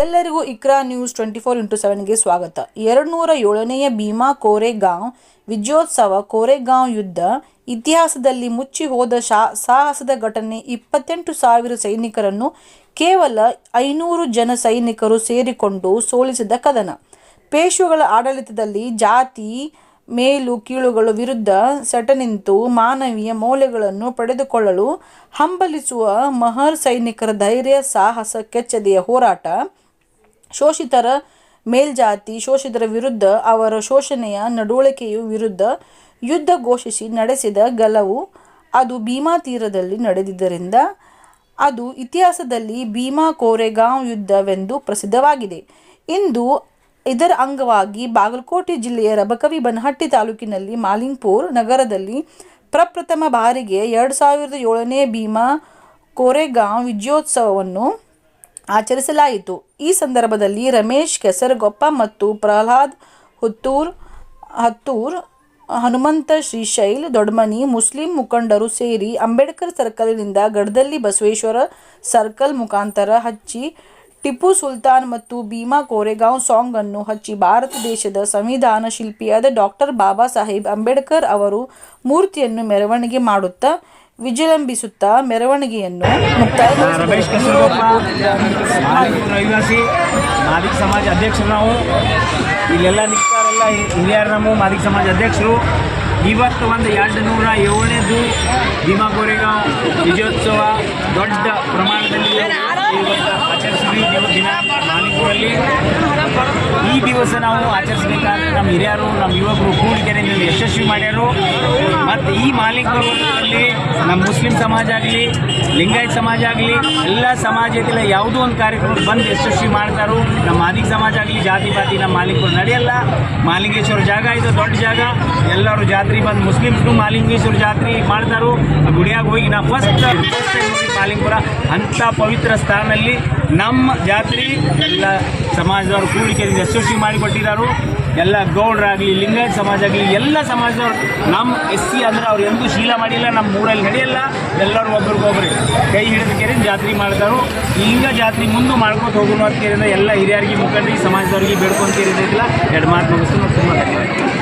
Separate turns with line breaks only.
ಎಲ್ಲರಿಗೂ ಇಕ್ರಾ ನ್ಯೂಸ್ 24x7ಗೆ ಸ್ವಾಗತ. 207ನೇ ಭೀಮಾ ಕೋರೆಗಾಂವ್ ವಿಜಯೋತ್ಸವ ಕೋರೆಗಾಂವ್ ಯುದ್ಧ ಇತಿಹಾಸದಲ್ಲಿ ಮುಚ್ಚಿ ಹೋದ ಸಾಹಸದ ಘಟನೆ. 28,000 ಸೈನಿಕರನ್ನು ಕೇವಲ 500 ಜನ ಸೈನಿಕರು ಸೇರಿಕೊಂಡು ಸೋಲಿಸಿದ ಕದನ. ಪೇಶ್ವೆಗಳ ಆಡಳಿತದಲ್ಲಿ ಜಾತಿ ಮೇಲು ಕೀಳುಗಳ ವಿರುದ್ಧ ಸೆಟೆನಿಂತು ಮಾನವೀಯ ಮೌಲ್ಯಗಳನ್ನು ಪಡೆದುಕೊಳ್ಳಲು ಹಂಬಲಿಸುವ ಮಹರ್ ಸೈನಿಕರ ಧೈರ್ಯ, ಸಾಹಸ, ಕೆಚ್ಚೆದೆಯ ಹೋರಾಟ, ಶೋಷಿತರ ಮೇಲ್ಜಾತಿ ಶೋಷಿತರ ವಿರುದ್ಧ ಅವರ ಶೋಷಣೆಯ ನಡವಳಿಕೆಯ ವಿರುದ್ಧ ಯುದ್ಧ ಘೋಷಿಸಿ ನಡೆಸಿದ ಗೆಲುವು. ಅದು ಭೀಮಾ ತೀರದಲ್ಲಿ ನಡೆದಿದ್ದರಿಂದ ಅದು ಇತಿಹಾಸದಲ್ಲಿ ಭೀಮಾ ಕೋರೆಗಾಂವ್ ಯುದ್ಧವೆಂದು ಪ್ರಸಿದ್ಧವಾಗಿದೆ. ಇದರ ಅಂಗವಾಗಿ ಬಾಗಲಕೋಟೆ ಜಿಲ್ಲೆಯ ರಬಕವಿ ಬನಹಟ್ಟಿ ತಾಲೂಕಿನಲ್ಲಿ ಮಾಲಿಂಗ್ಪುರ್ ನಗರದಲ್ಲಿ ಪ್ರಪ್ರಥಮ ಬಾರಿಗೆ 2007ನೇ ಭೀಮಾ ಕೋರೆಗಾಂವ್ ವಿಜಯೋತ್ಸವವನ್ನು ಆಚರಿಸಲಾಯಿತು. ಈ ಸಂದರ್ಭದಲ್ಲಿ ರಮೇಶ್ ಕೆಸರಗೊಪ್ಪ ಮತ್ತು ಪ್ರಹ್ಲಾದ್ ಹತ್ತೂರ್, ಹನುಮಂತ ಶ್ರೀಶೈಲ್ ದೊಡ್ಮನಿ ಮುಸ್ಲಿಂ ಮುಖಂಡರು ಸೇರಿ ಅಂಬೇಡ್ಕರ್ ಸರ್ಕಲ್ನಿಂದ ಗಡದಲ್ಲಿ ಬಸವೇಶ್ವರ ಸರ್ಕಲ್ ಮುಖಾಂತರ ಹಚ್ಚಿ ಟಿಪ್ಪು ಸುಲ್ತಾನ್ ಮತ್ತು ಭೀಮಾ ಕೋರೆಗಾಂವ್ ಸಾಂಗ್ ಅನ್ನು ಹಚ್ಚಿ ಭಾರತ ದೇಶದ ಸಂವಿಧಾನ ಶಿಲ್ಪಿಯಾದ ಡಾಕ್ಟರ್ ಬಾಬಾ ಸಾಹೇಬ್ ಅಂಬೇಡ್ಕರ್ ಅವರು ಮೂರ್ತಿಯನ್ನು ಮೆರವಣಿಗೆ ಮಾಡುತ್ತಾ ವಿಜೃಂಭಿಸುತ್ತಾ ಮೆರವಣಿಗೆಯನ್ನು
ಮುಕ್ತಾಯಗೊಳಿಸಿದರು. ರವಿವಾಸಿ ಮಾದಿಗ ಸಮಾಜ ಅಧ್ಯಕ್ಷರು ನಾವು ಇಲ್ಲೆಲ್ಲ ನಿಂತಾರೆಲ್ಲ ಹಿರಿಯರು ನಮ್ಮ ಮಾದಿಗ ಸಮಾಜ ಅಧ್ಯಕ್ಷರು. ಇವತ್ತು ಒಂದು 207ನೇದು ಭೀಮಾ ಕೋರೆಗಾಂವ್ ವಿಜಯೋತ್ಸವ ದೊಡ್ಡ ಪ್ರಮಾಣದಲ್ಲಿ ಇವತ್ತು ಆಚರಿಸಿದ್ವಿ. ದಿನ ಮಾಲಿಂಗ್ಪುರಲ್ಲಿ ಈ ದಿವಸ ನಾವು ಆಚರಿಸಬೇಕಾದ್ರೆ ನಮ್ಮ ಹಿರಿಯರು ನಮ್ಮ ಯುವಕರು ಕೂಡಿಕೆರೆಯಿಂದ ಯಶಸ್ವಿ ಮಾಡ್ಯಾರು. ಮತ್ತು ಈ ಮಾಲಿಂಗ್ಪುರಲ್ಲಿ ನಮ್ಮ ಮುಸ್ಲಿಂ ಸಮಾಜ ಆಗಲಿ ಲಿಂಗಾಯತ್ ಸಮಾಜ ಆಗಲಿ ಎಲ್ಲ ಸಮಾಜದಲ್ಲಿ ಯಾವುದೋ ಒಂದು ಕಾರ್ಯಕ್ರಮ ಬಂದು ಯಶಸ್ವಿ ಮಾಡ್ತಾರೋ. ನಮ್ಮ ಮಾದಿಗ ಸಮಾಜ ಆಗಲಿ ಜಾತಿ ಪಾತಿ ನಮ್ಮ ಮಾಲಿಂಗ್ಪುರ ನಡೆಯಲ್ಲ. ಮಾಲಿಂಗೇಶ್ವರ ಜಾಗ ಇದು ದೊಡ್ಡ ಜಾಗ. ಎಲ್ಲರೂ ಜಾತ್ರೆ ಬಂದು ಮುಸ್ಲಿಮ್ಸ್ಗೂ ಮಾಲಿಂಗೇಶ್ವರ ಜಾತ್ರೆ ಮಾಡ್ತಾರೋ. ಗುಡಿಯಾಗ ಹೋಗಿ ನಾವು ಫಸ್ಟ್ ಮಾಲಿಂಗ್ಪುರ ಅಂಥ ಪವಿತ್ರ ಸ್ಥಾನದಲ್ಲಿ ನಮ್ಮ ಜಾತ್ರೆ ಎಲ್ಲ ಸಮಾಜದವರು ಕೂಡಿಕೆಯಿಂದ ಯಶಸ್ವಿ ಮಾಡಿಕೊಟ್ಟಿದ್ದಾರೆ. ಎಲ್ಲ ಗೌಡರಾಗಲಿ ಲಿಂಗಾಯತ್ ಸಮಾಜ ಆಗಲಿ ಎಲ್ಲ ಸಮಾಜದವ್ರು ನಮ್ಮ SC ಅಂದರೆ ಅವ್ರು ಎಂದೂ ಶೀಲ ಮಾಡಿಲ್ಲ. ನಮ್ಮ ಊರಲ್ಲಿ ನಡೆಯಲ್ಲ. ಎಲ್ಲರೂ ಒಬ್ರಿಗೊಬ್ರು ಕೈ ಹಿಡಿದು ಕೇರಿ ಜಾತ್ರೆ ಮಾಡ್ತಾರೋ. ಈಗ ಜಾತ್ರೆ ಮುಂದೆ ಮಾಡ್ಕೊತ ಹೋಗೋಣ ಅಂತ ಕೇಳಿದ್ರೆ ಎಲ್ಲ ಹಿರಿಯರಿಗೆ ಮುಖಂಡರಿಗೆ ಸಮಾಜದವ್ರಿಗೆ ಬೇಡ್ಕೊಂತ ಕೇಳಿದ್ದಿಲ್ಲ. ಎರಡು ಮಾತು ಮುಗಿಸ್ತು. ತುಂಬ